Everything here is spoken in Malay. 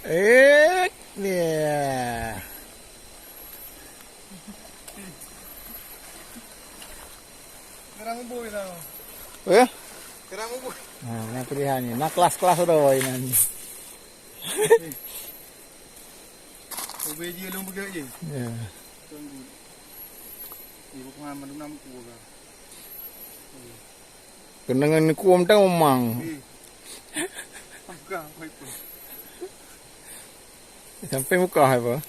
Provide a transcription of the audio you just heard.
Dia. Kerang ubu itu. Kerang ubu. Nah, nak pilihan ni. Nak kelas-kelas dah ini. Ubu je long begitu je. Ya. Ibu pengaman enam ku kan. Kenangan ni kuam tang umang. Enggak, baik pun. Sampai muka apa?